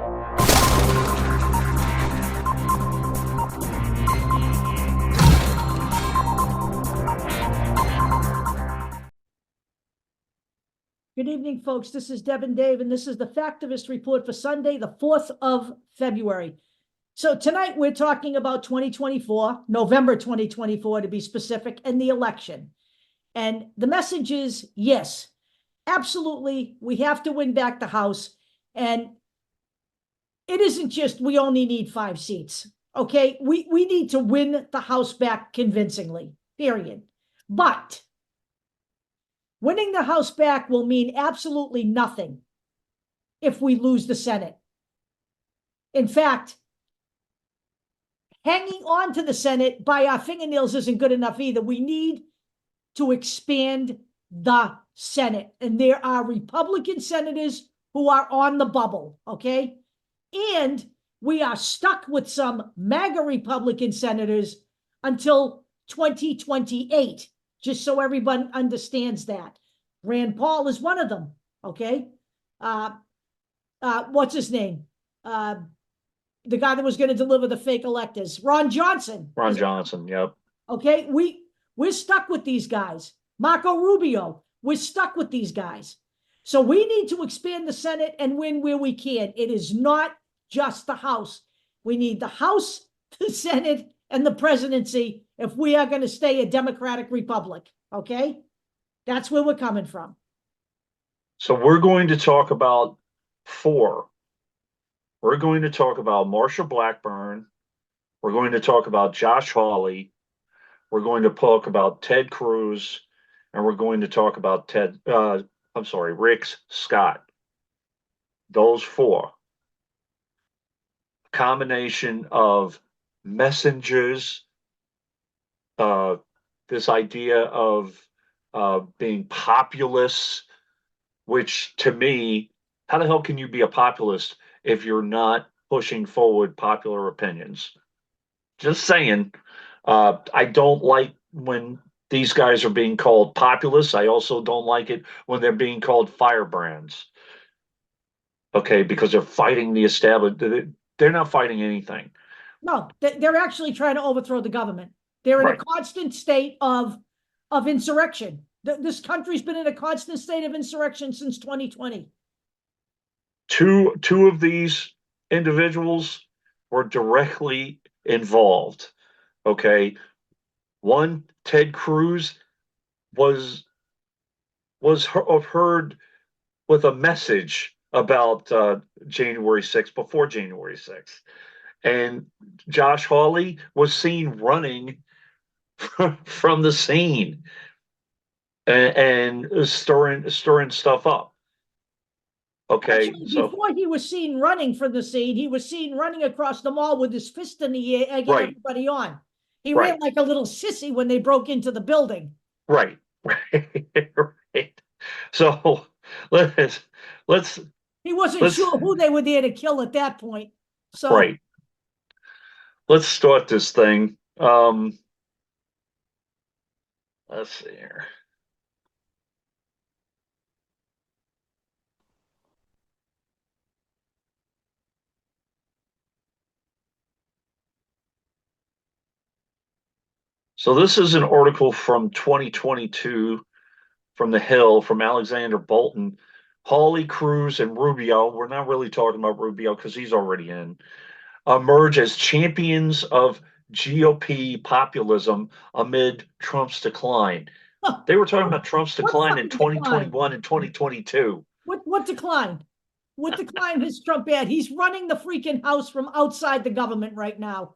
Good evening, folks. This is Devin Dave, and this is the Factivist Report for Sunday, the 4th of February. So tonight we're talking about 2024, November 2024 to be specific, and the election. And the message is, yes, absolutely, we have to win back the House. And it isn't just we only need 5 seats, okay? We need to win the House back convincingly, period. But winning the House back will mean absolutely nothing if we lose the Senate. In fact, hanging on to the Senate by our fingernails isn't good enough either. We need to expand the Senate. And there are Republican senators who are on the bubble, okay? And we are stuck with some MAGA Republican senators until 2028. Just so everyone understands that. Rand Paul is one of them, okay? What's his name? The guy that was going to deliver the fake electors. Ron Johnson. Ron Johnson, yep. Okay, we're stuck with these guys. Marco Rubio, we're stuck with these guys. So we need to expand the Senate and win where we can. It is not just the House. We need the House, the Senate, and the presidency if we are going to stay a democratic republic, okay? That's where we're coming from. So we're going to talk about 4. We're going to talk about Marsha Blackburn. We're going to talk about Josh Hawley. We're going to talk about Ted Cruz. And we're going to talk about Rick Scott. Those 4. Combination of messengers, this idea of being populist, which to me, how the hell can you be a populist if you're not pushing forward popular opinions? Just saying. I don't like when these guys are being called populists. I also don't like it when they're being called firebrands. Okay, because they're fighting the established. They're not fighting anything. No, they're actually trying to overthrow the government. They're in a constant state of insurrection. This country's been in a constant state of insurrection since 2020. Two of these individuals were directly involved. Okay, one, Ted Cruz, was heard with a message about January 6th, before January 6th. And Josh Hawley was seen running from the scene and stirring stuff up. Okay, actually, so before he was seen running from the scene, he was seen running across the mall with his fist in the air, egging everybody on. He ran like a little sissy when they broke into the building. Right. So let's. He wasn't sure who they were there to kill at that point. So let's start this thing. Let's see here. So this is an article from 2022 from The Hill, from Alexander Bolton. Hawley, Cruz, and Rubio, we're not really talking about Rubio because he's already in, emerge as champions of GOP populism amid Trump's decline. They were talking about Trump's decline in 2021 and 2022. What decline? What decline has Trump had? He's running the freaking House from outside the government right now.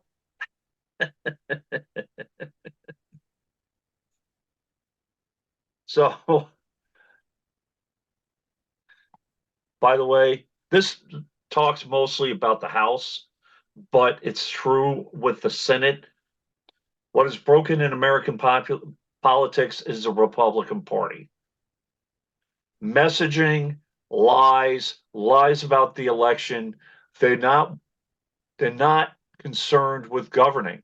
So, by the way, this talks mostly about the House, but it's true with the Senate. What is broken in American politics is the Republican Party. Messaging, lies about the election. They're not concerned with governing.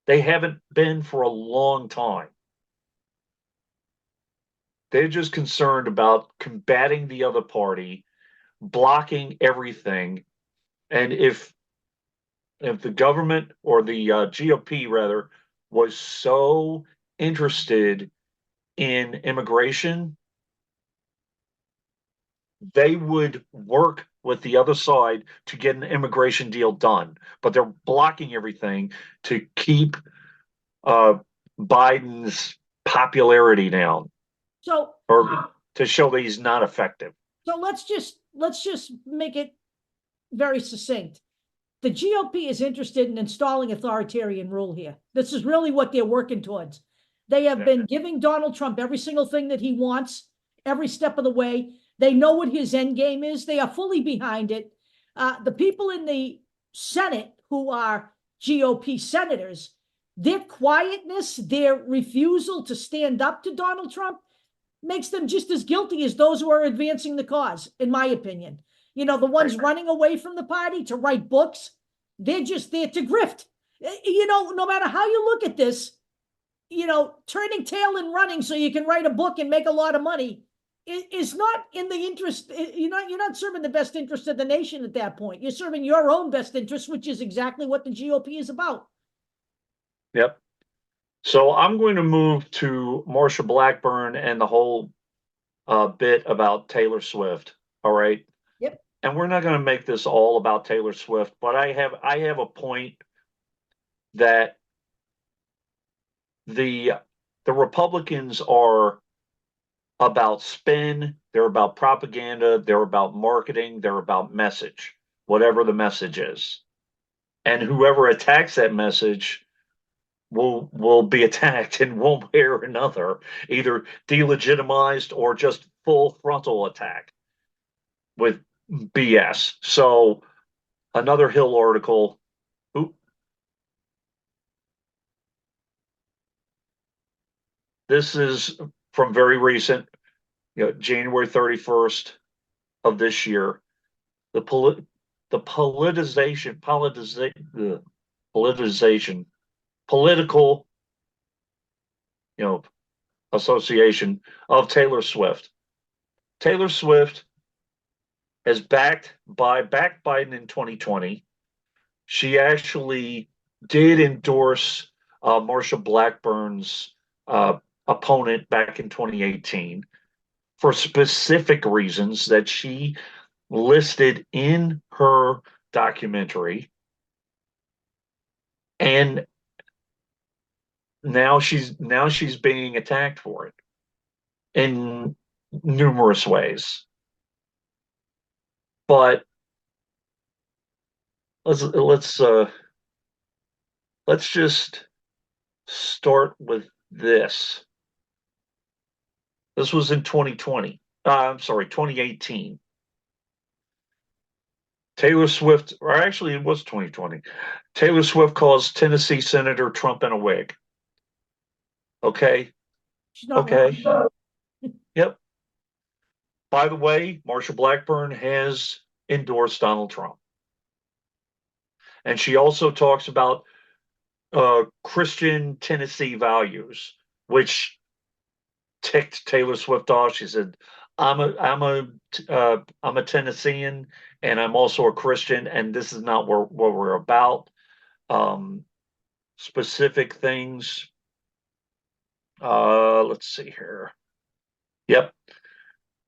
They haven't been for a long time. They're just concerned about combating the other party, blocking everything, And if the government or the GOP rather was so interested in immigration, they would work with the other side to get an immigration deal done. But they're blocking everything to keep Biden's popularity down, So, or to show that he's not effective. so let's just make it very succinct. The GOP is interested in installing authoritarian rule here. This is really what they're working towards. They have been giving Donald Trump every single thing that he wants, every step of the way. They know what his end game is. They are fully behind it. The people in the Senate who are GOP senators, their quietness, their refusal to stand up to Donald Trump makes them just as guilty as those who are advancing the cause, in my opinion. You know, the ones running away from the party to write books, they're just there to grift. You know, no matter how you look at this, you know, turning tail and running so you can write a book and make a lot of money is not in the interest. You're not serving the best interest of the nation at that point. You're serving your own best interest, which is exactly what the GOP is about. Yep. So I'm going to move to Marsha Blackburn and the whole bit about Taylor Swift. All right. Yep. And we're not going to make this all about Taylor Swift, but I have a point that the Republicans are about spin, they're about propaganda, they're about marketing, they're about message, whatever the message is. And whoever attacks that message will be attacked in one way or another, either delegitimized or just full frontal attack with BS. So another Hill article. This is from very recent, January 31st of this year. The politicization, political, association of Taylor Swift. Taylor Swift has backed Biden in 2020. She actually did endorse Marsha Blackburn's opponent back in 2018 for specific reasons that she listed in her documentary. And now she's being attacked for it in numerous ways. But let's just start with this. This was in 2020. I'm sorry, 2018. Taylor Swift, or actually it was 2020. Taylor Swift calls Tennessee Senator Trump in a wig. Okay. Okay. Wrong. Yep. By the way, Marsha Blackburn has endorsed Donald Trump. And she also talks about Christian Tennessee values, which ticked Taylor Swift off. She said, I'm a Tennessean and I'm also a Christian, and this is not what we're about. Specific things. Let's see here. Yep.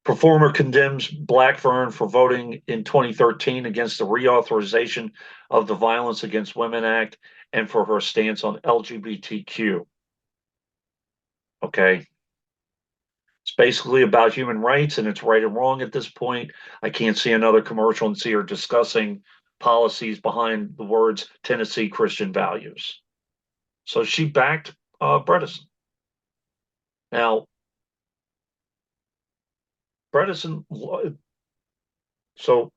Performer condemns Blackburn for voting in 2013 against the reauthorization of the Violence Against Women Act and for her stance on LGBTQ. Okay. It's basically about human rights, and it's right and wrong at this point. I can't see another commercial and see her discussing policies behind the words Tennessee Christian values. So she backed Bredesen. Now, Bredesen, so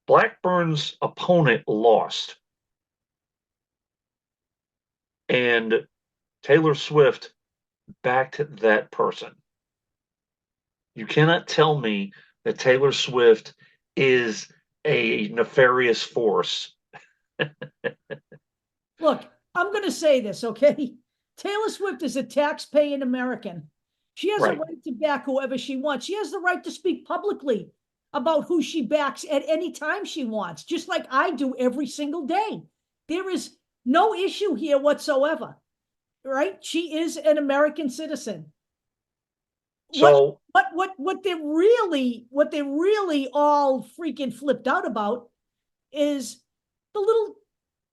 Blackburn's opponent lost, and Taylor Swift backed that person. You cannot tell me that Taylor Swift is a nefarious force. Look, I'm going to say this, okay? Taylor Swift is a tax-paying American. She has a right to back whoever she wants. She has the right to speak publicly about who she backs at any time she wants, just like I do every single day. There is no issue here whatsoever, right? She is an American citizen. So What they're really all freaking flipped out about is the little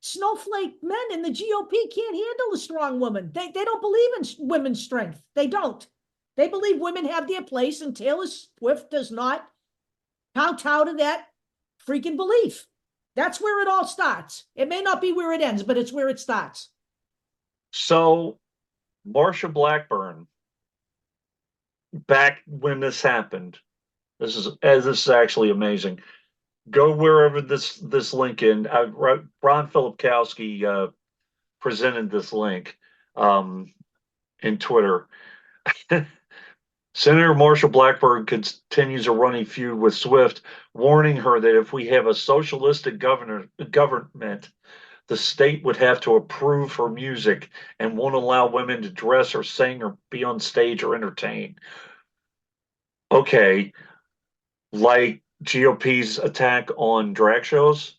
snowflake men in the GOP can't handle a strong woman. They don't believe in women's strength. They don't. They believe women have their place, and Taylor Swift does not kowtow to that freaking belief. That's where it all starts. It may not be where it ends, but it's where it starts. so Marsha Blackburn, back when this happened, this is actually amazing. Go wherever this link in. Ron Filipkowski presented this link in Twitter. Senator Marsha Blackburn continues a running feud with Swift, warning her that if we have a socialistic government, the state would have to approve her music and won't allow women to dress or sing or be on stage or entertain. Okay, like GOP's attack on drag shows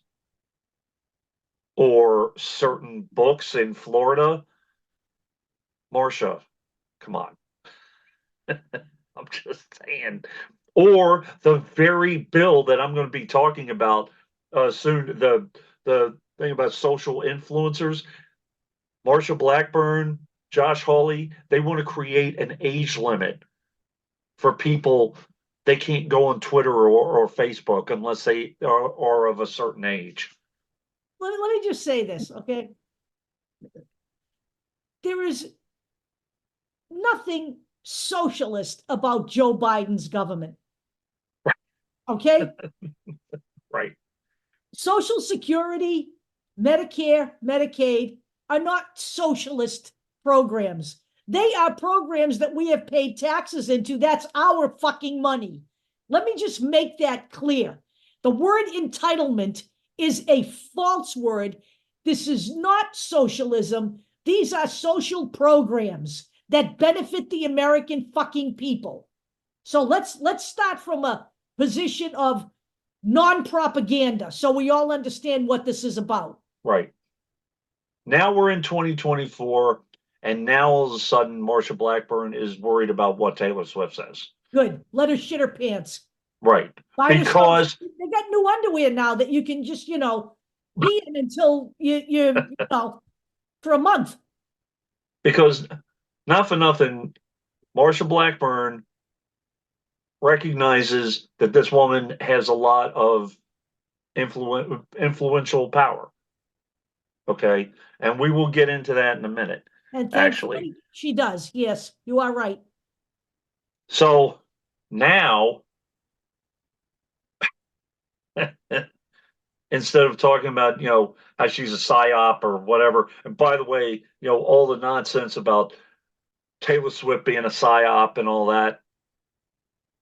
or certain books in Florida. Marsha, come on. I'm just saying. Or the very bill that I'm going to be talking about soon, the thing about social influencers. Marsha Blackburn, Josh Hawley, they want to create an age limit for people. They can't go on Twitter or Facebook unless they are of a certain age. Let me just say this, okay? There is nothing socialist about Joe Biden's government. Okay? Right. Social Security, Medicare, Medicaid are not socialist programs. They are programs that we have paid taxes into. That's our fucking money. Let me just make that clear. The word entitlement is a false word. This is not socialism. These are social programs that benefit the American fucking people. So let's start from a position of non-propaganda so we all understand what this is about. Right. Now we're in 2024, and now all of a sudden Marsha Blackburn is worried about what Taylor Swift says. Good. Let her shit her pants. Right. Because they got new underwear now that you can just, be in until you for a month. Because not for nothing, Marsha Blackburn recognizes that this woman has a lot of influential power. Okay. And we will get into that in a minute. And actually, she does. Yes, you are right. So now, instead of talking about, how she's a psyop or whatever, and by the way, all the nonsense about Taylor Swift being a psyop and all that,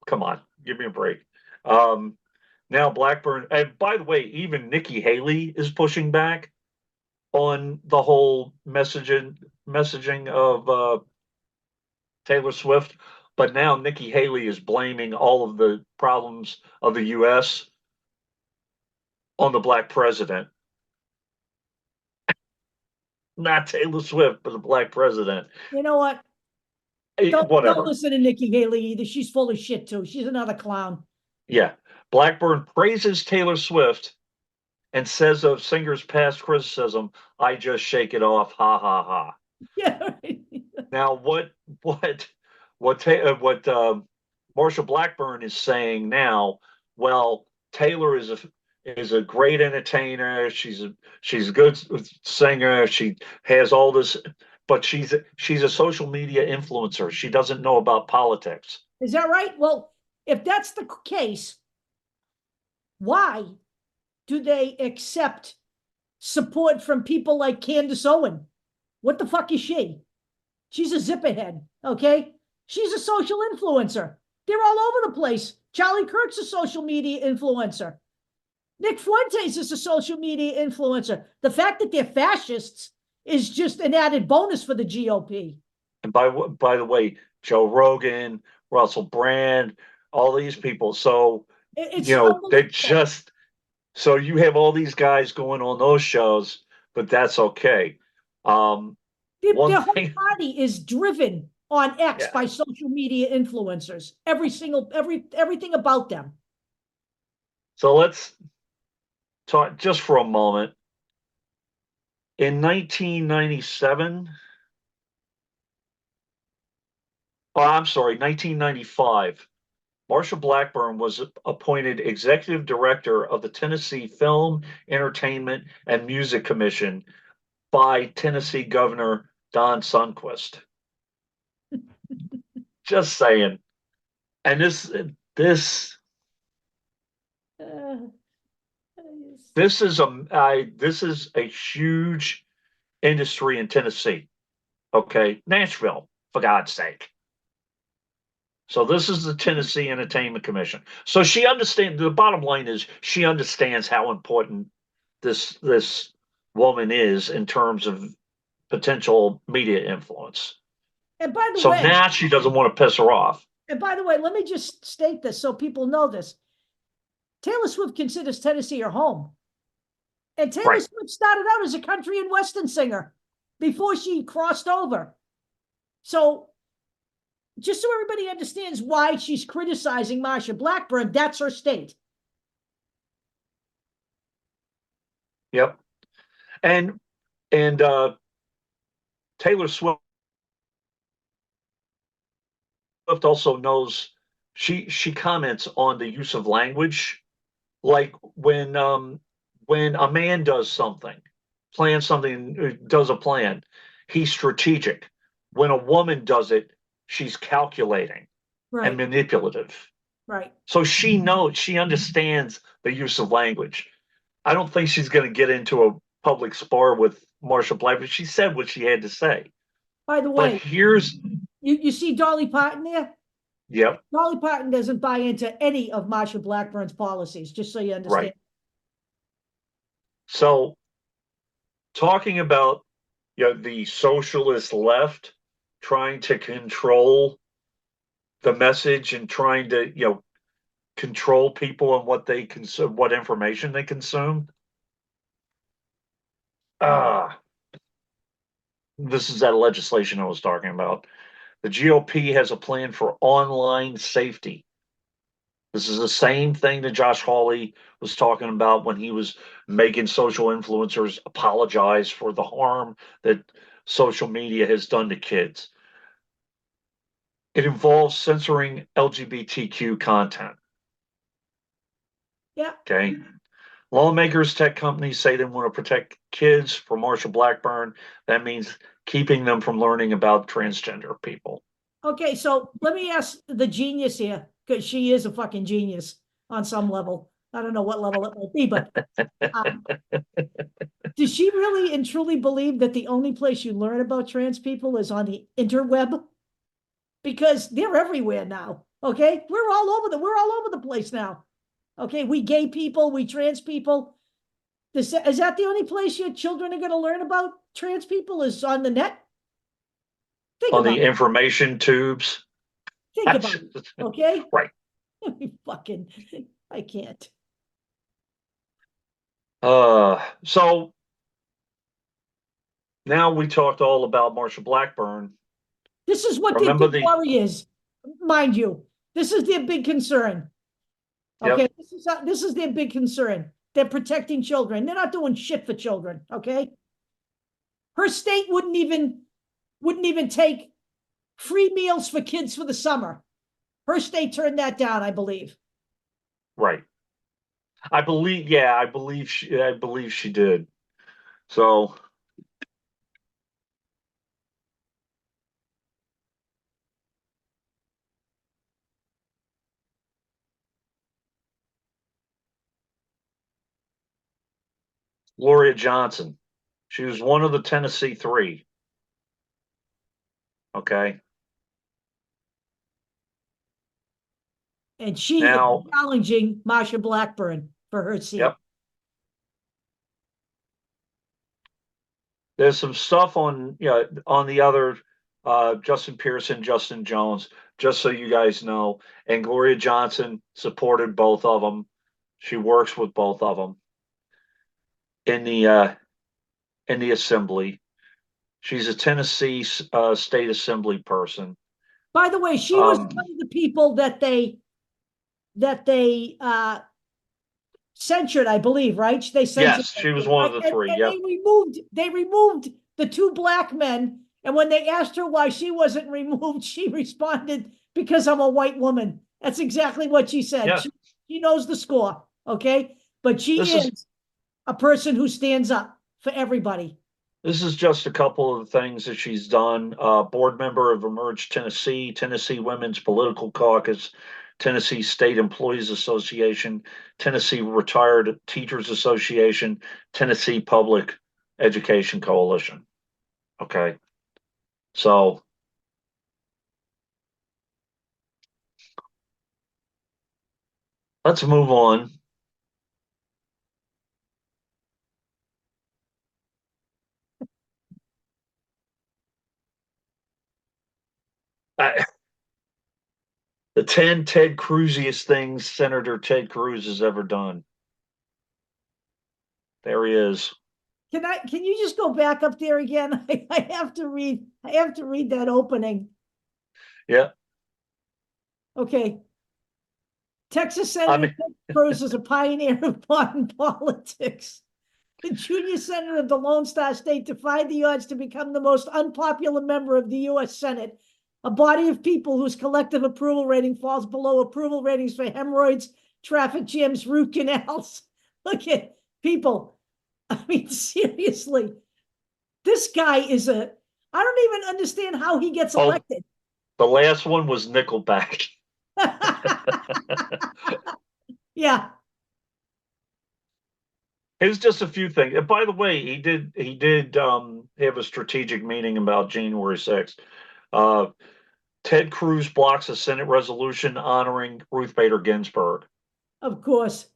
come on, give me a break. Now Blackburn, and by the way, even Nikki Haley is pushing back on the whole messaging of Taylor Swift. But now Nikki Haley is blaming all of the problems of the U.S. on the black president. Not Taylor Swift, but the black president. You know what? Whatever. Don't listen to Nikki Haley either. She's full of shit too. She's another clown. Yeah. Blackburn praises Taylor Swift and says of singer's past criticism, "I just shake it off, ha ha ha." Yeah. Right. Now, what Marsha Blackburn is saying now? Well, Taylor is a great entertainer. She's a good singer. She has all this, but she's a social media influencer. She doesn't know about politics. Is that right? Well, if that's the case, why do they accept support from people like Candace Owen? What the fuck is she? She's a zipperhead, okay? She's a social influencer. They're all over the place. Charlie Kirk's a social media influencer. Nick Fuentes is a social media influencer. The fact that they're fascists is just an added bonus for the GOP. And by the way, Joe Rogan, Russell Brand, all these people. So It's They unbelievable. just, so you have all these guys going on those shows, but that's okay. One Their whole thing, party is driven on X yeah. by social media influencers. Everything about them. So let's talk just for a moment. In 1997, oh, I'm sorry, 1995, Marsha Blackburn was appointed executive director of the Tennessee Film, Entertainment, and Music Commission by Tennessee Governor Don Sundquist. Just saying. And this Uh, this is a huge industry in Tennessee. Okay, Nashville, for God's sake. So this is the Tennessee Entertainment Commission. So she understands. The bottom line is she understands how important this woman is in terms of potential media influence. and by the So way, now she doesn't want to piss her off. let me just state this so people know this. Taylor Swift considers Tennessee her home. And Taylor Right. Swift started out as a country and western singer before she crossed over. So just so everybody understands why she's criticizing Marsha Blackburn, that's her state. Yep. And Taylor Swift also knows she comments on the use of language, like when a man does something, plans something, does a plan, he's strategic. When a woman does it, she's calculating and Right, manipulative. right. So she understands the use of language. I don't think she's going to get into a public spar with Marsha Blackburn. She said what she had to say. By the But way, here's, you see Dolly Parton there? yep, Dolly Parton doesn't buy into any of Marsha Blackburn's policies, just so you understand. right. So talking about the socialist left trying to control the message and trying to control people and what they consume, what information they consume. Ah, this is that legislation I was talking about. The GOP has a plan for online safety. This is the same thing that Josh Hawley was talking about when he was making social influencers apologize for the harm that social media has done to kids. It involves censoring LGBTQ content. Yeah. Okay. Lawmakers, tech companies say they want to protect kids from Marsha Blackburn. That means keeping them from learning about transgender people. Okay, so let me ask the genius here, because she is a fucking genius on some level. I don't know what level it might be, but does she really and truly believe that the only place you learn about trans people is on the interweb? Because they're everywhere now. Okay, we're all over the place now. Okay, we gay people, we trans people. Is that the only place your children are going to learn about trans people is on the net? Think On about the it. information tubes. Think about it. Okay. Right. Fucking, I can't. So now we talked all about Marsha Blackburn. This is what their Remember big worry is, mind you. This is their big concern. Okay, yep, this is their big concern. They're protecting children. They're not doing shit for children. Okay, her state wouldn't even take free meals for kids for the summer. Her state turned that down, I believe. right. I believe she did. So Gloria Johnson, she was one of the Tennessee Three. Okay. And she is Now, challenging Marsha Blackburn for her seat. yep. There's some stuff on on the other Justin Pearson, Justin Jones, just so you guys know. And Gloria Johnson supported both of them. She works with both of them in the assembly. She's a Tennessee state assembly person. By the way, she was Um, one of the people that they censured, I believe, right? They censored, yes, she was one of right? the And, three. and Yep. they removed the two black men. And when they asked her why she wasn't removed, she responded, "Because I'm a white woman." That's exactly what she said. Yeah. She knows the score, okay? But she This is is a person who stands up for everybody. This is just a couple of the things that she's done. Board member of Emerge Tennessee, Tennessee Women's Political Caucus, Tennessee State Employees Association, Tennessee Retired Teachers Association, Tennessee Public Education Coalition. Okay. So let's move on. I, the 10 Ted Cruziest things Senator Ted Cruz has ever done. There he is. Can you just go back up there again? I have to read that opening. Yeah. Okay. Texas I Senator mean, Ted Cruz is a pioneer of modern politics. The junior senator of the Lone Star State defied the odds to become the most unpopular member of the U.S. Senate, a body of people whose collective approval rating falls below approval ratings for hemorrhoids, traffic jams, root canals. Look at people. I mean, seriously, this guy is a. I don't even understand how he gets oh, elected. the last one was Nickelback. Yeah, It was just a few things. And by the way, he did have a strategic meeting about January 6th. Uh, Ted Cruz blocks a Senate resolution honoring Ruth Bader Ginsburg. of course.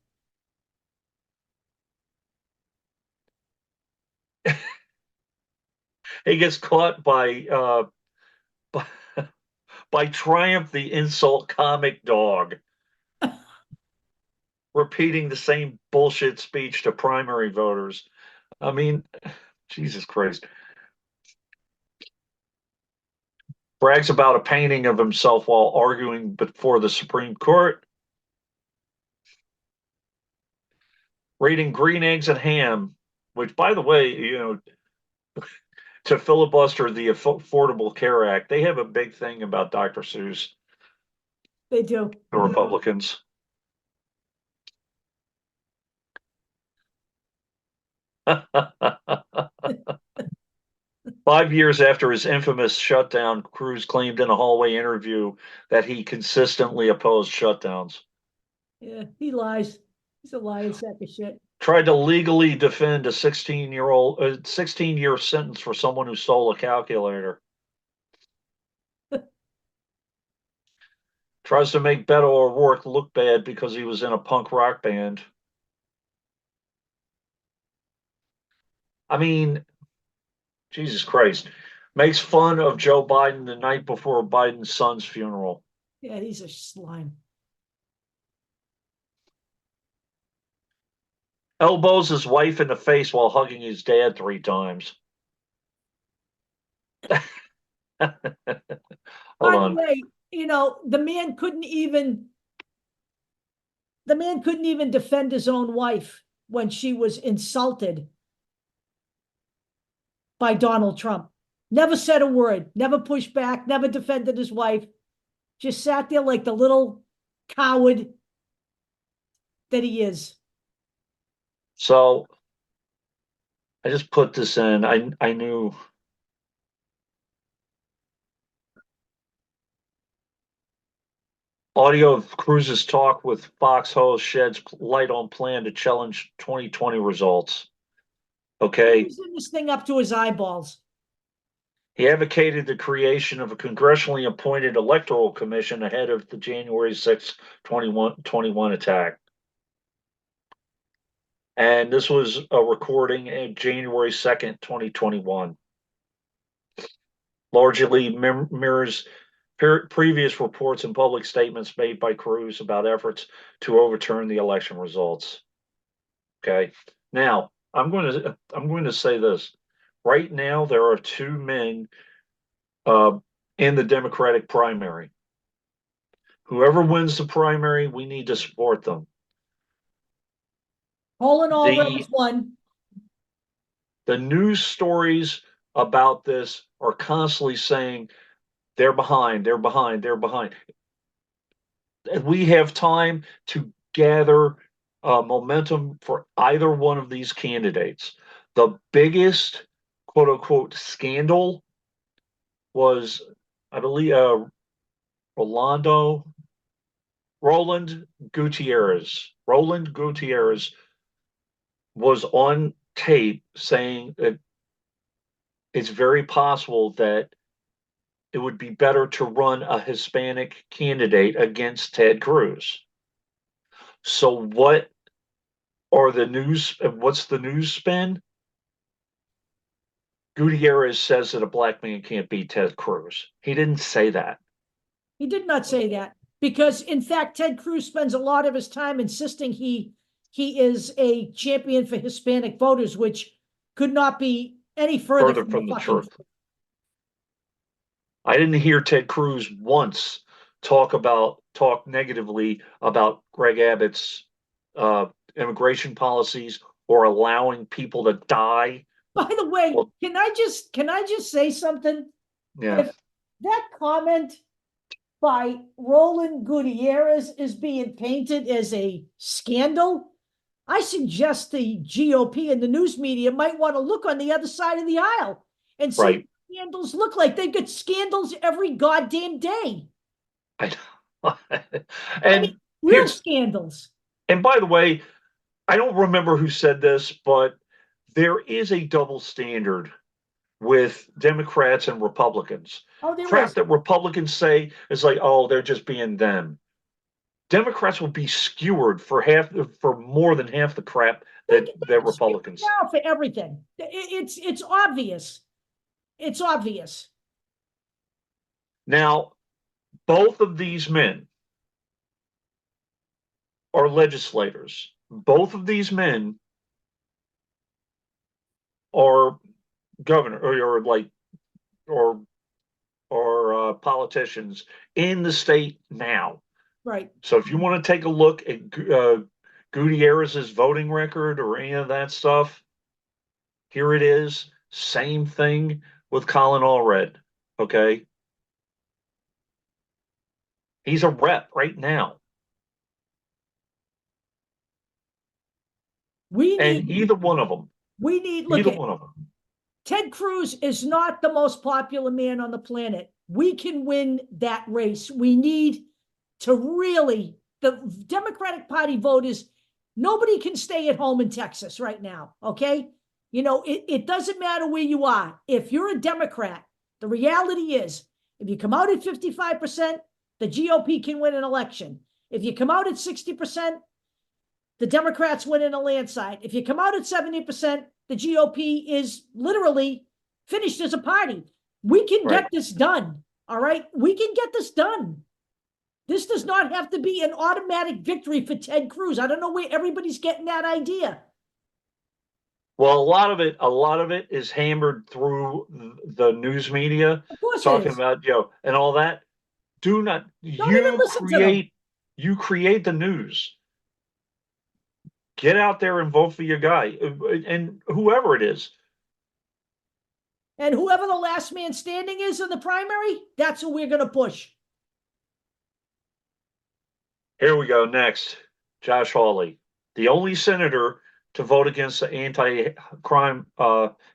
He gets caught by, by Triumph the insult comic dog repeating the same bullshit speech to primary voters. I mean, Jesus Christ. Brags about a painting of himself while arguing before the Supreme Court. Rating green eggs and ham, which, by the way, to filibuster the Affordable Care Act, they have a big thing about Dr. Seuss, They do. the Republicans. 5 years after his infamous shutdown, Cruz claimed in a hallway interview that he consistently opposed shutdowns. Yeah, he lies. He's a lying sack of shit. Tried to legally defend a 16-year sentence for someone who stole a calculator. Tries to make Beto O'Rourke look bad because he was in a punk rock band. I mean, Jesus Christ. Makes fun of Joe Biden the night before Biden's son's funeral. Yeah, he's a slime. Elbows his wife in the face while hugging his dad 3 times. Hold By the on. way, the man couldn't even defend his own wife when she was insulted by Donald Trump. Never said a word, never pushed back, never defended his wife. Just sat there like the little coward that he is. So I just put this in. I knew audio of Cruz's talk with Fox host sheds light on plan to challenge 2020 results. He Okay. was in this thing up to his eyeballs. He advocated the creation of a congressionally appointed electoral commission ahead of the January 6th, 2021 attack. And this was a recording in January 2nd, 2021. largely mirrors previous reports and public statements made by Cruz about efforts to overturn the election results. Okay. Now, I'm going to say this. Right now, there are two men in the Democratic primary. Whoever wins the primary, we need to support them. All in all, The Rose won. the news stories about this are constantly saying they're behind, they're behind, they're behind. We have time to gather momentum for either one of these candidates. The biggest quote unquote scandal was, I believe, Rolando Roland Gutierrez. Roland Gutierrez was on tape saying that it's very possible that it would be better to run a Hispanic candidate against Ted Cruz. So what are the news? What's the news spin? Gutierrez says that a black man can't beat Ted Cruz. He didn't say that. He did not say that because, in fact, Ted Cruz spends a lot of his time insisting he is a champion for Hispanic voters, which could not be any further Further from the from the fucking truth. I didn't hear Ted Cruz once talk negatively about Greg Abbott's immigration policies or allowing people to die. By the way, Well, can I just say something? yeah, If that comment by Roland Gutierrez is being painted as a scandal, I suggest the GOP and the news media might want to look on the other side of the aisle and see right. what scandals look like. They've got scandals every goddamn day. I I mean, and real here's scandals. and by the way, I don't remember who said this, but there is a double standard with Democrats and Republicans. Oh, there Crap is. that Republicans say is like, oh, they're just being them. Democrats will be skewered for more than half the crap that Republicans. Now for everything. It's obvious. It's obvious. Now, both of these men are legislators. Both of these men are governor or politicians in the state now. Right. So if you want to take a look at Gutierrez's voting record or any of that stuff, here it is. Same thing with Colin Allred. Okay. He's a rep right now. And either one of them. Look at Ted Cruz is not the most popular man on the planet. We can win that race. We need to really, the Democratic Party voters, nobody can stay at home in Texas right now, okay? You know, it doesn't matter where you are. If you're a Democrat, the reality is, if you come out at 55%, the GOP can win an election. If you come out at 60%, the Democrats win in a landslide. If you come out at 70%, the GOP is literally finished as a party. We can get this done. All right. We can get this done. This does not have to be an automatic victory for Ted Cruz. I don't know where everybody's getting that idea. Well, a lot of it is hammered through the news media, Of course talking about, and all that. Don't even listen to them. You create the news. Get out there and vote for your guy, and whoever it is. And whoever the last man standing is in the primary, that's who we're going to push. Here we go. Next, Josh Hawley, the only senator to vote against the anti-crime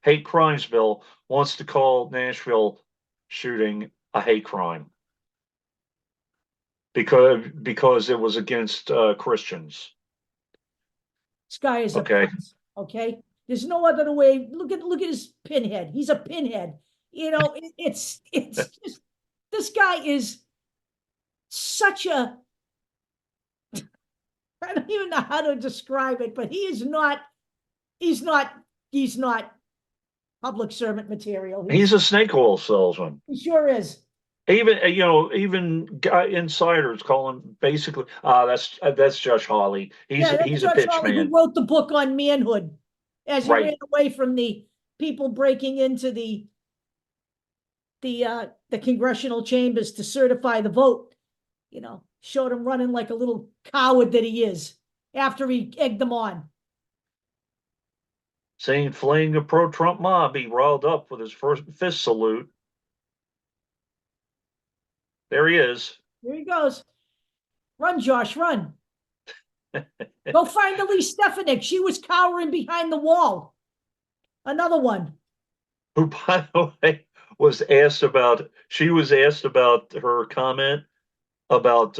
hate crimes bill, wants to call Nashville shooting a hate crime because it was against Christians. This guy is okay. Okay. There's no other way. Look at his pinhead. He's a pinhead. You know, it's just, this guy is such a, I don't even know how to describe it, but he's not public servant material. He's a snake oil salesman. He sure is. Even even guy insiders call him basically. That's Josh Hawley. Yeah, that's He's a George pitch Hawley, who man, wrote the book on manhood as he ran right? away from the people breaking into the congressional chambers to certify the vote. Showed him running like a little coward that he is after he egged them on. Saying fleeing a pro-Trump mob, he riled up with his first fist salute. There he is. Here he goes. Run, Josh, run. Go find Elise Stefanik. She was cowering behind the wall. Another one. Who, by the way, she was asked about her comment about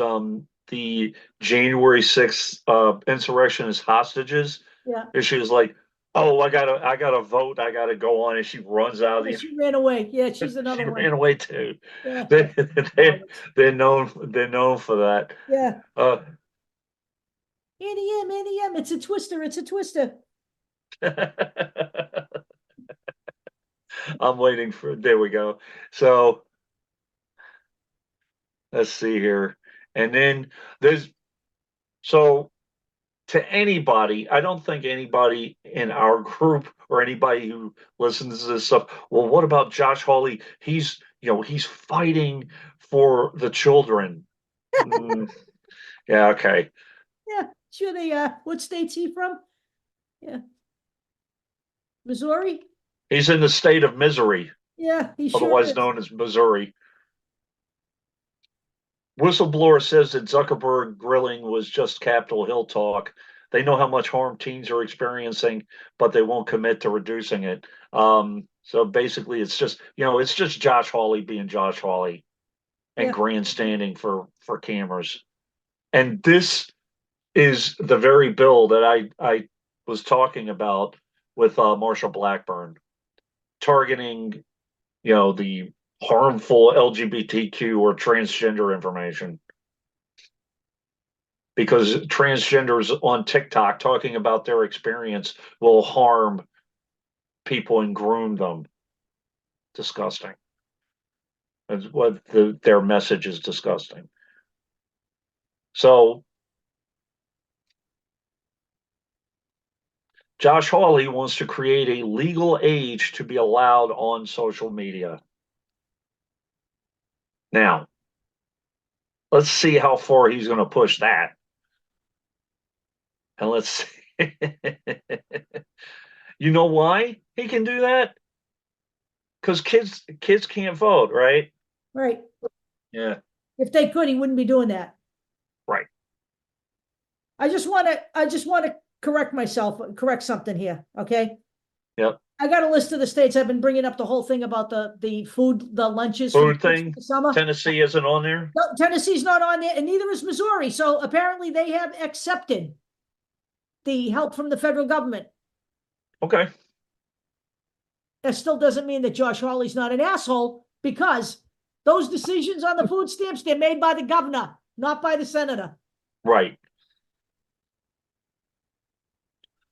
the January 6th insurrectionist hostages. Yeah. And she was like, "Oh, I gotta vote. I gotta go on." And she runs out of Yeah, the. she ran away. Yeah, she's another She one. ran away too. Yeah. They're known for that. Yeah. Annie M. It's a twister. It's a twister. I'm waiting for. There we go. So let's see here, and then there's so to anybody, I don't think anybody in our group or anybody who listens to this stuff, well, what about Josh Hawley? He's fighting for the children. Yeah, okay. Yeah, sure they what state's he from? Yeah. Missouri? He's in the state of misery, Yeah, he sure otherwise is. known as Missouri. Whistleblower says that Zuckerberg grilling was just Capitol Hill talk. They know how much harm teens are experiencing, but they won't commit to reducing it. So basically, it's just Josh Hawley being Josh Hawley and Yeah. grandstanding for cameras. And this is the very bill that I was talking about with Marsha Blackburn, targeting the harmful LGBTQ or transgender information. Because transgenders on TikTok talking about their experience will harm people and groom them. Disgusting. That's what their message is disgusting. So Josh Hawley wants to create a legal age to be allowed on social media. Now, let's see how far he's going to push that. And let's see. You know why he can do that? Because kids can't vote, right? Right. Yeah. If they could, he wouldn't be doing that. Right. I just want to correct something here, okay? Yep. I got a list of the states. I've been bringing up the whole thing about the food, the lunches for Food thing. the summer. Tennessee isn't on there. No, Tennessee's not on there, and neither is Missouri. So apparently they have accepted the help from the federal government. Okay. That still doesn't mean that Josh Hawley's not an asshole, because those decisions on the food stamps, they're made by the governor, not by the senator. Right.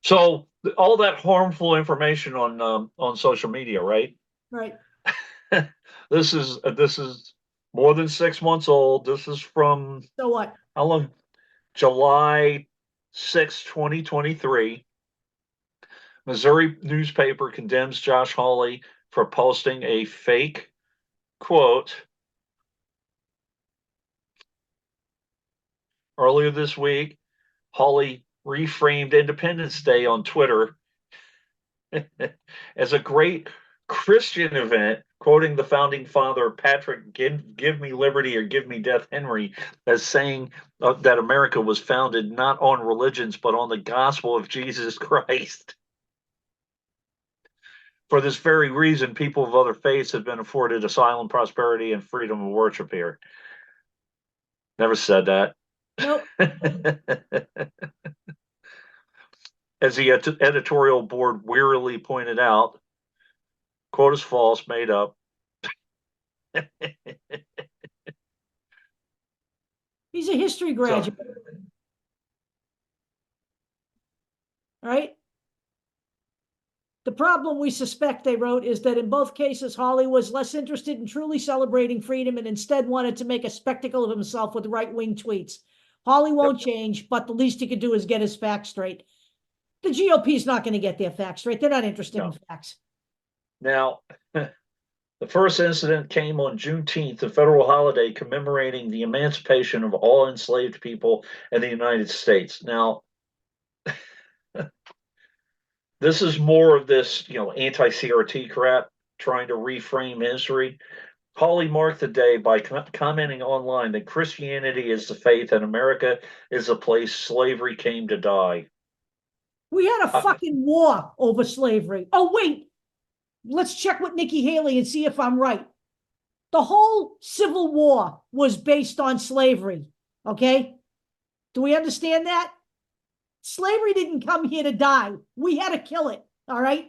So all that harmful information on social media, right? Right. This is more than 6 months old. This is from So what? how long? July 6, 2023. Missouri newspaper condemns Josh Hawley for posting a fake quote. Earlier this week, Hawley reframed Independence Day on Twitter as a great Christian event, quoting the founding father Patrick, give me liberty or give me death, Henry, as saying that America was founded not on religions, but on the gospel of Jesus Christ. For this very reason, people of other faiths have been afforded asylum, prosperity, and freedom of worship here. Never said that. Nope. As the editorial board wearily pointed out, quote is false, made up. He's a history graduate. Right? The problem we suspect, they wrote, is that in both cases, Hawley was less interested in truly celebrating freedom and instead wanted to make a spectacle of himself with right-wing tweets. Hawley won't change, but the least he could do is get his facts straight. The GOP is not going to get their facts straight. They're not interested in facts. Now, the first incident came on Juneteenth, a federal holiday commemorating the emancipation of all enslaved people in the United States. Now, this is more of this, anti-CRT crap, trying to reframe history. Hawley marked the day by commenting online that Christianity is the faith and America is the place slavery came to die. We had a fucking war over slavery. Oh, wait. Let's check with Nikki Haley and see if I'm right. The whole Civil War was based on slavery. Okay? Do we understand that? Slavery didn't come here to die. We had to kill it. All right?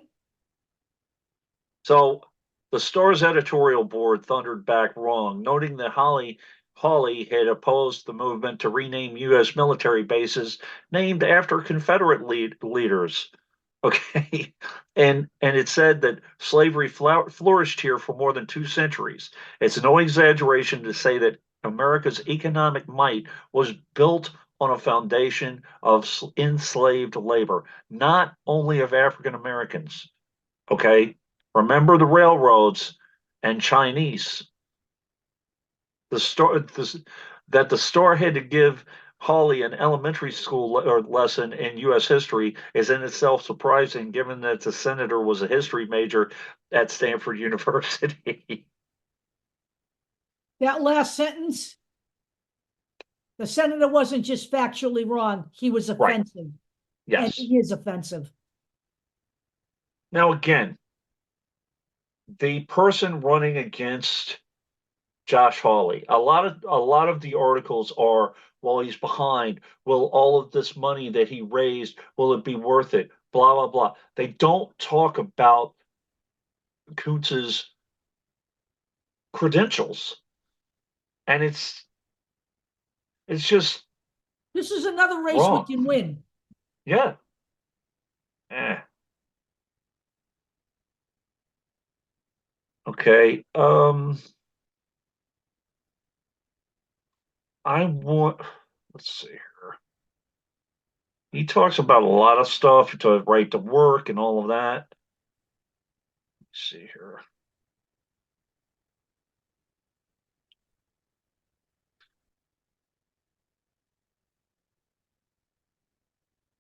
So the Star's editorial board thundered back wrong, noting that Hawley had opposed the movement to rename U.S. military bases named after Confederate leaders. Okay, and it said that slavery flourished here for more than 2 centuries. It's no exaggeration to say that America's economic might was built on a foundation of enslaved labor, not only of African Americans. Okay, remember the railroads and Chinese. The Star had to give Hawley an elementary school lesson in U.S. history is in itself surprising, given that the senator was a history major at Stanford University. That last sentence, the senator wasn't just factually wrong. He was offensive. Right. Yes. And he is offensive. Now, again, the person running against Josh Hawley, a lot of the articles are, while he's behind, will all of this money that he raised, will it be worth it? Blah, blah, blah. They don't talk about Kuntz's credentials. And it's just this is another race wrong. We can win. Yeah. Okay. Let's see here. He talks about a lot of stuff, to right to work and all of that. Let's see here.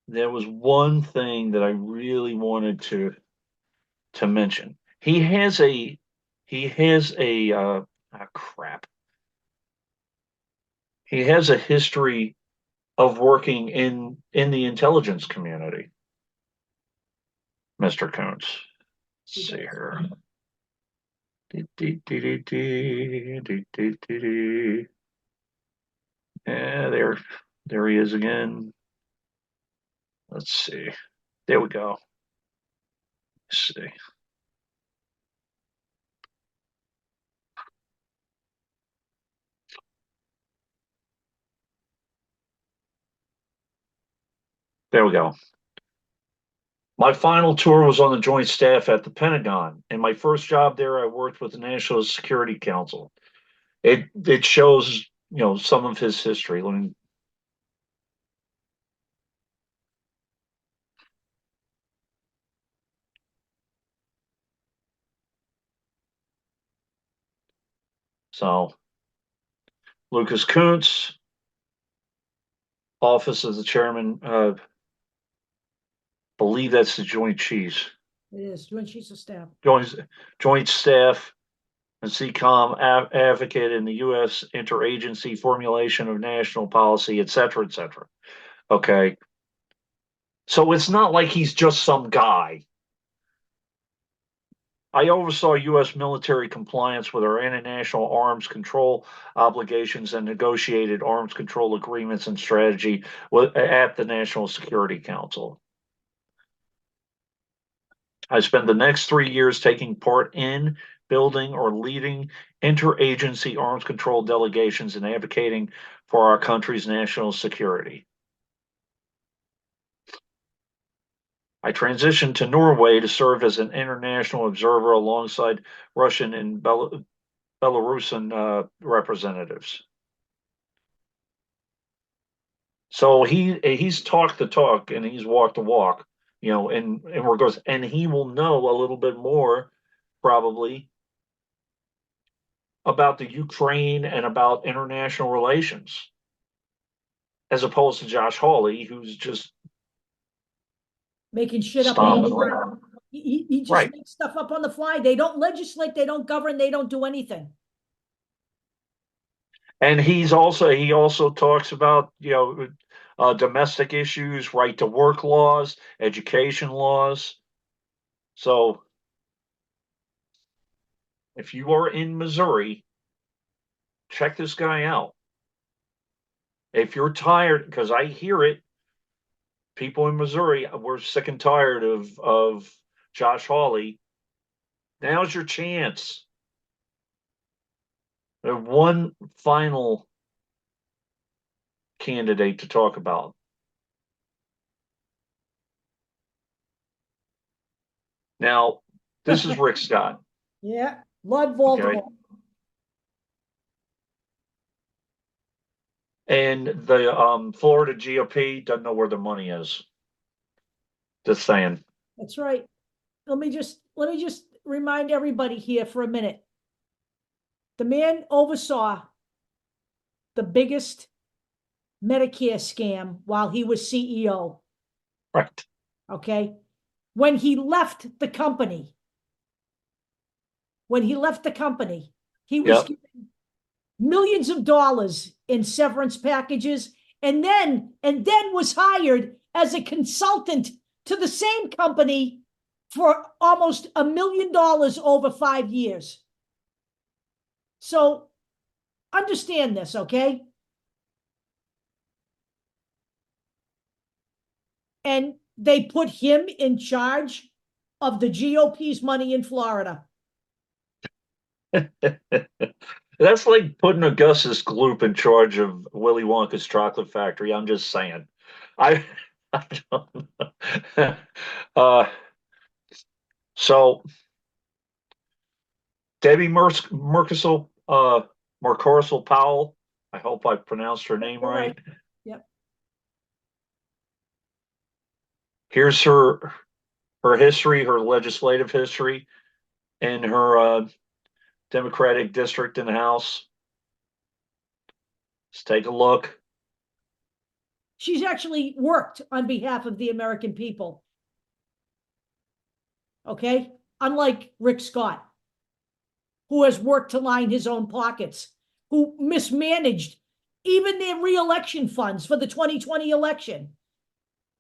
There was one thing that I really wanted to mention. He has a crap. He has a history of working in the intelligence community, Mr. Kuntz. Let's see here. Yeah, there he is again. Let's see. There we go. Let's see. There we go. My final tour was on the Joint Staff at the Pentagon. In my first job there, I worked with the National Security Council. It shows, some of his history. So, Lucas Kuntz, office of the chairman, believe that's the Joint Chiefs. It is Joint Chiefs of Staff. Joint Staff and CCOM advocate in the U.S. interagency formulation of national policy, et cetera, et cetera. Okay. So it's not like he's just some guy. I oversaw U.S. military compliance with our international arms control obligations and negotiated arms control agreements and strategy at the National Security Council. I spent the next 3 years taking part in building or leading interagency arms control delegations and advocating for our country's national security. I transitioned to Norway to serve as an international observer alongside Russian and Belarusian representatives. So he's talked the talk and he's walked the walk, and where it goes, and he will know a little bit more probably about the Ukraine and about international relations, as opposed to Josh Hawley, who's just Making shit up. stomping around. He just Right. makes stuff up on the fly. They don't legislate, they don't govern, they don't do anything. And he also talks about domestic issues, right to work laws, education laws. So if you are in Missouri, check this guy out. If you're tired, because I hear it, people in Missouri, we're sick and tired of Josh Hawley. Now's your chance. There's one final candidate to talk about. Now, this is Rick Scott. Yeah, Lord Voldemort. Okay. And the Florida GOP doesn't know where the money is. Just saying. That's right. Let me just remind everybody here for a minute. The man oversaw the biggest Medicare scam while he was CEO. Right. Okay. When he left the company, he was Yep. given millions of dollars in severance packages, and then was hired as a consultant to the same company for almost $1 million over 5 years. So understand this, okay? And they put him in charge of the GOP's money in Florida. That's like putting Augustus Gloop in charge of Willy Wonka's chocolate factory. I'm just saying. I, I don't know. So Debbie Merkisel, Mercorsel Powell. I hope I pronounced her name right. Yep. Here's her history, her legislative history, and her Democratic district in the House. Let's take a look. She's actually worked on behalf of the American people. Okay? Unlike Rick Scott, who has worked to line his own pockets, who mismanaged even their re-election funds for the 2020 election.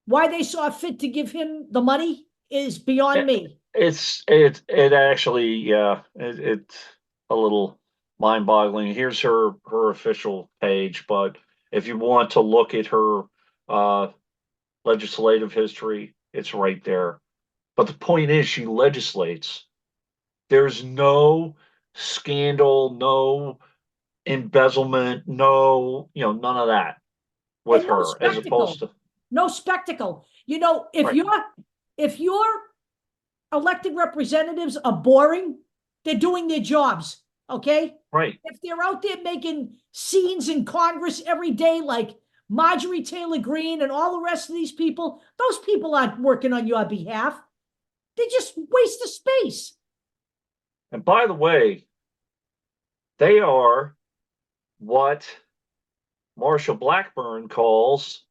Why they saw fit to give him the money is beyond me. It's actually, yeah, it's a little mind-boggling. Here's her official page, but if you want to look at her legislative history, it's right there. But the point is, she legislates. There's no scandal, no embezzlement, no, none of that with And no her, as opposed spectacle. to No spectacle. You know, if right. your elected representatives are boring, they're doing their jobs. Okay. Right. If they're out there making scenes in Congress every day, like Marjorie Taylor Greene and all the rest of these people, those people aren't working on your behalf. They just waste of space. And by the way, they are what Marsha Blackburn calls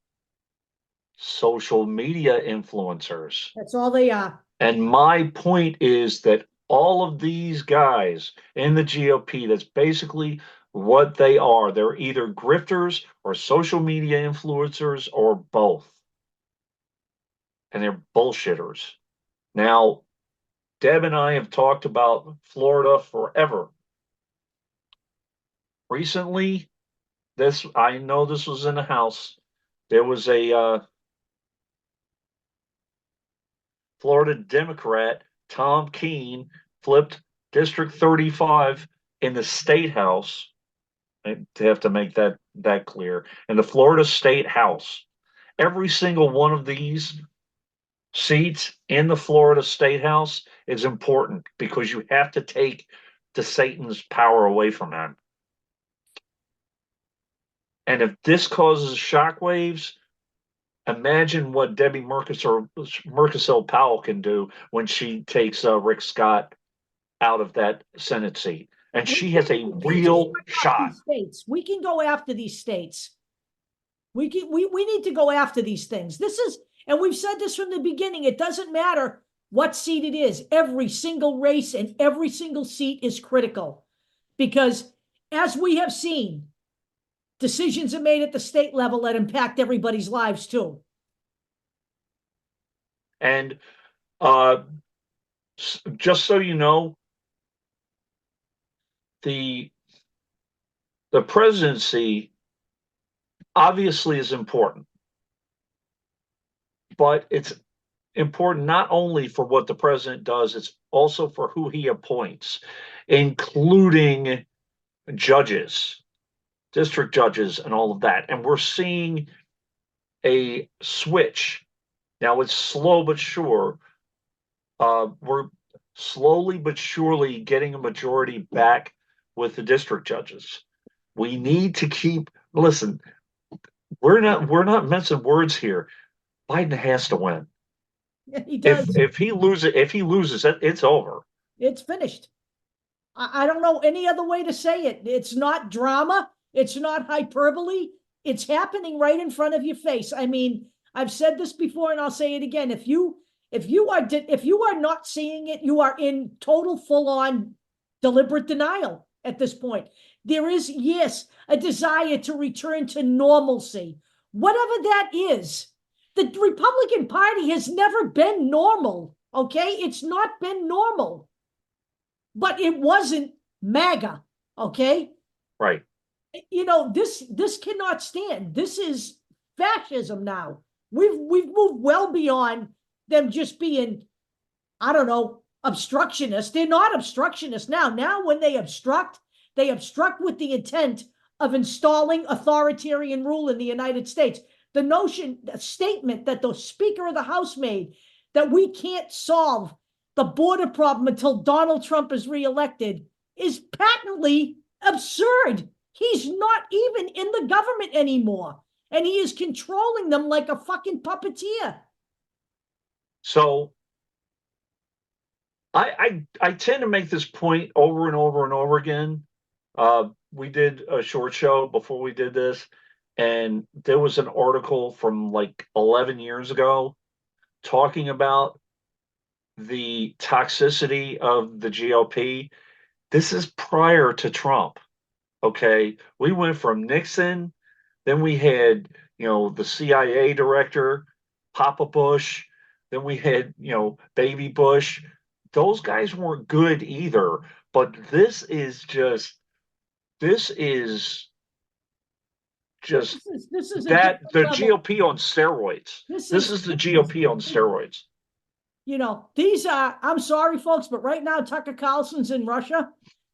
social media influencers. That's all they are. And my point is that all of these guys in the GOP, that's basically what they are. They're either grifters or social media influencers or both. And they're bullshitters. Now, Deb and I have talked about Florida forever. Recently, I know this was in the House. There was a Florida Democrat, Tom Keene, flipped District 35 in the State House. I have to make that clear. In the Florida State House, every single one of these seats in the Florida State House is important because you have to take the Satan's power away from him. And if this causes shockwaves, imagine what Debbie Murkisel Powell can do when she takes Rick Scott out of that Senate seat. And she has a real shot. States. We can go after these states. We need to go after these things. This is, and we've said this from the beginning, it doesn't matter what seat it is. Every single race and every single seat is critical. Because as we have seen, decisions are made at the state level that impact everybody's lives too. And just so you know, the presidency obviously is important, but it's important not only for what the president does, it's also for who he appoints, including judges, district judges, and all of that. And we're seeing a switch. Now it's slow but sure. We're slowly but surely getting a majority back with the district judges. We need to keep, listen, we're not mincing words here. Biden has to win. Yeah, he does. If he loses, it's over. It's finished. I don't know any other way to say it. It's not drama. It's not hyperbole. It's happening right in front of your face. I mean, I've said this before and I'll say it again. If you are not seeing it, you are in total full-on deliberate denial at this point. There is, yes, a desire to return to normalcy. Whatever that is, the Republican Party has never been normal, okay? It's not been normal. But it wasn't MAGA, okay? Right. You know, this cannot stand. This is fascism now. We've moved well beyond them just being, I don't know, obstructionists. They're not obstructionists now. Now when they obstruct with the intent of installing authoritarian rule in the United States. The statement that the Speaker of the House made that we can't solve the border problem until Donald Trump is reelected is patently absurd. He's not even in the government anymore, and he is controlling them like a fucking puppeteer. So I tend to make this point over and over and over again. We did a short show before we did this, and there was an article from like 11 years ago talking about the toxicity of the GOP. This is prior to Trump. Okay. We went from Nixon, then we had, the CIA director, Papa Bush, then we had, Baby Bush. Those guys weren't good either. But this is just that the GOP on steroids. This is the GOP on steroids. These are, I'm sorry, folks, but right now, Tucker Carlson's in Russia.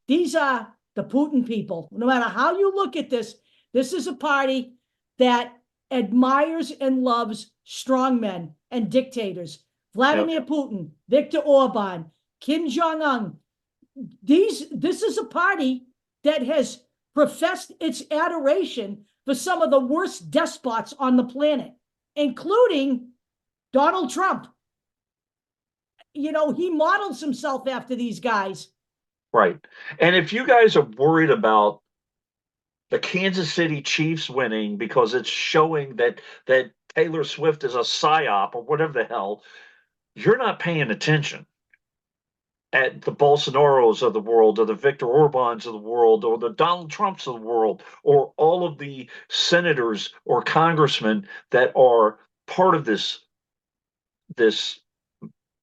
These are the Putin people. No matter how you look at this is a party that admires and loves strongmen and dictators. Vladimir Putin, Viktor Orban, Kim Jong-un. This is a party that has professed its adoration for some of the worst despots on the planet, including Donald Trump. He models himself after these guys. Right. And if you guys are worried about the Kansas City Chiefs winning because it's showing that Taylor Swift is a psyop or whatever the hell, you're not paying attention at the Bolsonaros of the world, or the Viktor Orbans of the world, or the Donald Trumps of the world, or all of the senators or congressmen that are part of this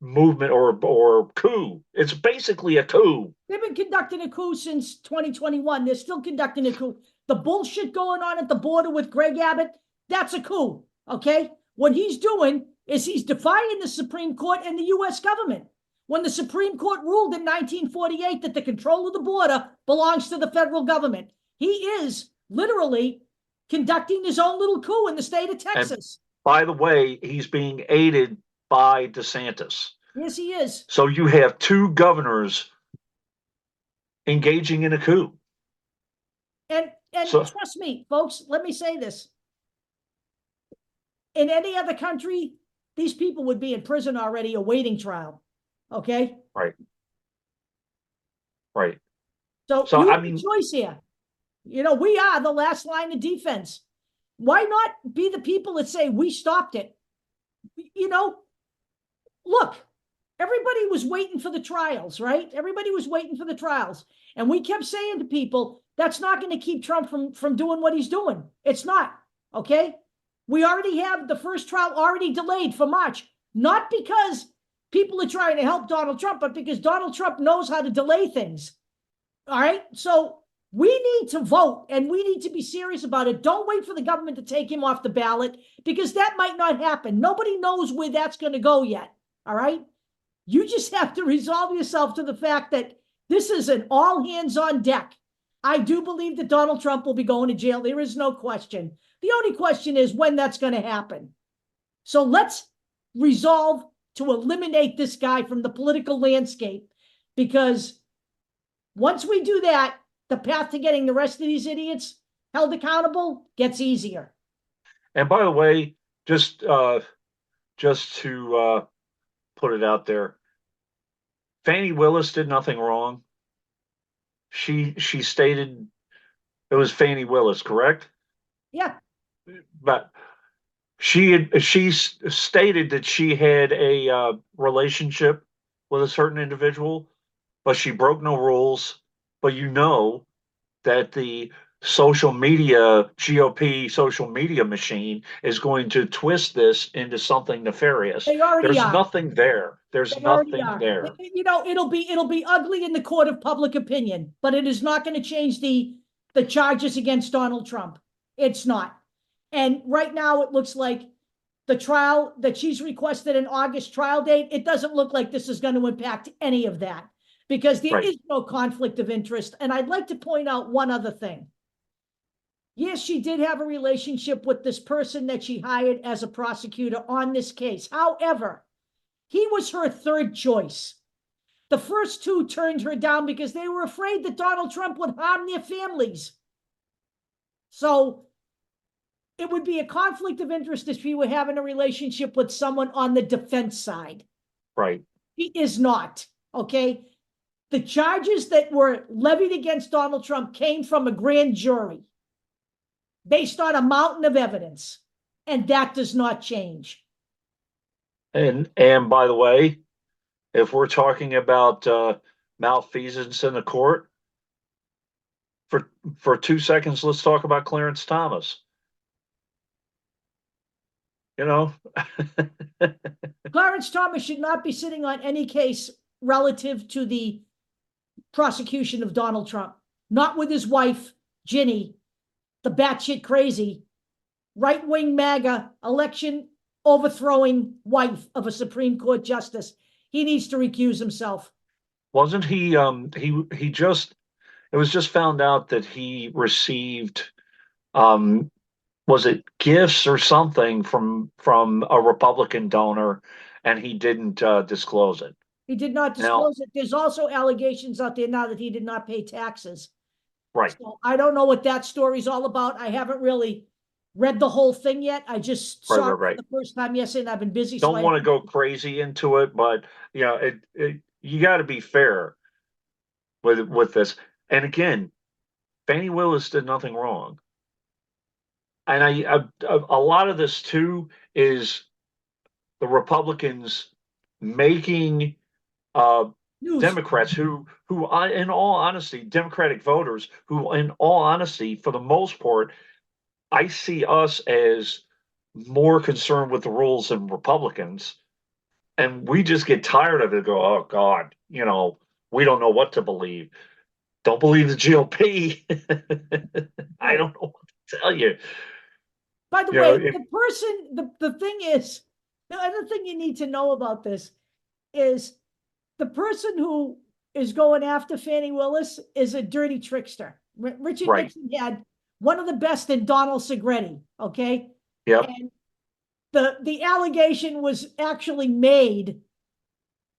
movement or coup. It's basically a coup. They've been conducting a coup since 2021. They're still conducting a coup. The bullshit going on at the border with Greg Abbott, that's a coup, okay? What he's doing is he's defying the Supreme Court and the U.S. government. When the Supreme Court ruled in 1948 that the control of the border belongs to the federal government, he is literally conducting his own little coup in the state of Texas. And by the way, he's being aided by DeSantis. Yes, he is. So you have two governors engaging in a coup. And So trust me, folks, let me say this. In any other country, these people would be in prison already awaiting trial. Okay? right, right. So So you I have a mean, choice here. You know, we are the last line of defense. Why not be the people that say we stopped it? You know, look, everybody was waiting for the trials, right? Everybody was waiting for the trials. And we kept saying to people, that's not going to keep Trump from doing what he's doing. It's not. Okay. We already have the first trial already delayed for March, not because people are trying to help Donald Trump, but because Donald Trump knows how to delay things. All right. So we need to vote and we need to be serious about it. Don't wait for the government to take him off the ballot because that might not happen. Nobody knows where that's going to go yet. All right. You just have to resolve yourself to the fact that this is an all hands on deck. I do believe that Donald Trump will be going to jail. There is no question. The only question is when that's going to happen. So let's resolve to eliminate this guy from the political landscape, because once we do that, the path to getting the rest of these idiots held accountable gets easier. and by the way, just to put it out there, Fannie Willis did nothing wrong. She stated it was Fannie Willis, correct? Yeah. But she stated that she had a relationship with a certain individual, but she broke no rules. But you know that the social media GOP social media machine is going to twist this into something nefarious. They already There's are. nothing there. There's They already nothing are. there. You know, it'll be ugly in the court of public opinion, but it is not going to change the charges against Donald Trump. It's not. And right now it looks like the trial that she's requested an August trial date, it doesn't look like this is going to impact any of that because there Right. is no conflict of interest. And I'd like to point out one other thing. Yes, she did have a relationship with this person that she hired as a prosecutor on this case. However, he was her third choice. The first two turned her down because they were afraid that Donald Trump would harm their families. So it would be a conflict of interest if she were having a relationship with someone on the defense side. Right. He is not. Okay. The charges that were levied against Donald Trump came from a grand jury based on a mountain of evidence, and that does not change. And by the way, if we're talking about malfeasance in the court, for 2 seconds, let's talk about Clarence Thomas. You know, Clarence Thomas should not be sitting on any case relative to the prosecution of Donald Trump, not with his wife, Ginny, the batshit crazy, right-wing MAGA, election overthrowing wife of a Supreme Court justice. He needs to recuse himself. wasn't he? He just it was just found out that he received was it gifts or something from a Republican donor, and he didn't disclose it. He did not Now, disclose it. There's also allegations out there now that he did not pay taxes. right, So I don't know what that story's all about. I haven't really read the whole thing yet. I just right, saw right, it for right. the first time yesterday, and I've been busy. So Don't want to go crazy into it, but you know, you got to be fair with this. And again, Fannie Willis did nothing wrong, and a lot of this too is the Republicans making news. Democrats who in all honesty, Democratic voters who in all honesty, for the most part, I see us as more concerned with the rules than Republicans. And we just get tired of it and go, oh God, you know, we don't know what to believe. Don't believe the GOP. I don't know what to tell you. By the You know, way, the person, the thing is, the other thing you need to know about this is the person who is going after Fannie Willis is a dirty trickster. Richard right. Nixon had one of the best in Donald Segretti, okay? Yep. And the allegation was actually made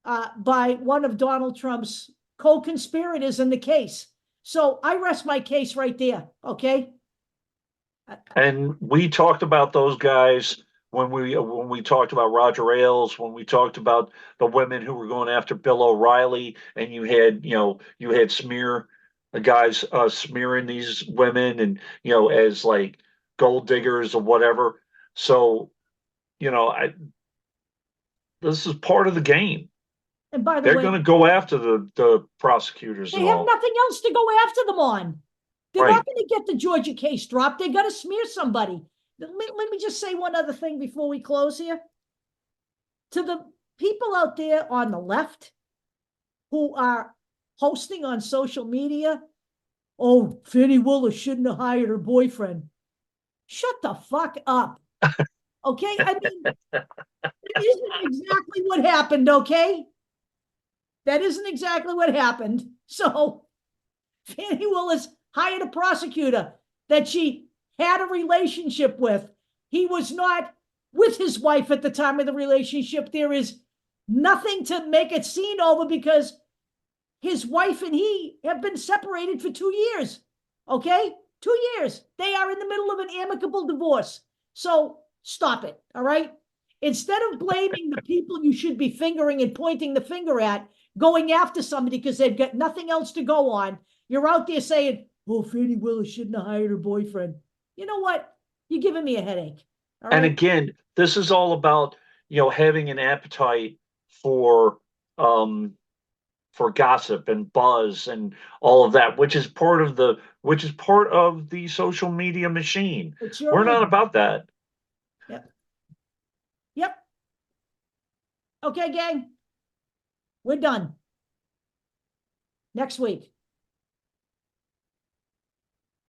by one of Donald Trump's co-conspirators in the case. So I rest my case right there, okay? And we talked about those guys when we talked about Roger Ailes, when we talked about the women who were going after Bill O'Reilly, and you had smear the guys smearing these women and as like gold diggers or whatever. So this is part of the game. And by the They're way, going to go after the prosecutors they and have all. nothing else to go after them on. They're Right. not going to get the Georgia case dropped. They got to smear somebody. Let me just say one other thing before we close here. To the people out there on the left who are posting on social media, oh, Fannie Willis shouldn't have hired her boyfriend. Shut the fuck up. Okay? I mean, it isn't exactly what happened, okay? That isn't exactly what happened. So Fannie Willis hired a prosecutor that she had a relationship with. He was not with his wife at the time of the relationship. There is nothing to make it scene over because his wife and he have been separated for 2 years. Okay? 2 years. They are in the middle of an amicable divorce. So stop it. All right? Instead of blaming the people you should be fingering and pointing the finger at, going after somebody because they've got nothing else to go on, you're out there saying, oh, Fannie Willis shouldn't have hired her boyfriend. You know what? You're giving me a headache. All And right. again, this is all about, having an appetite for um for gossip and buzz and all of that, which is part of the social media machine. It sure We're is. not about that. Yep. Yep. Okay, gang. We're done. Next week.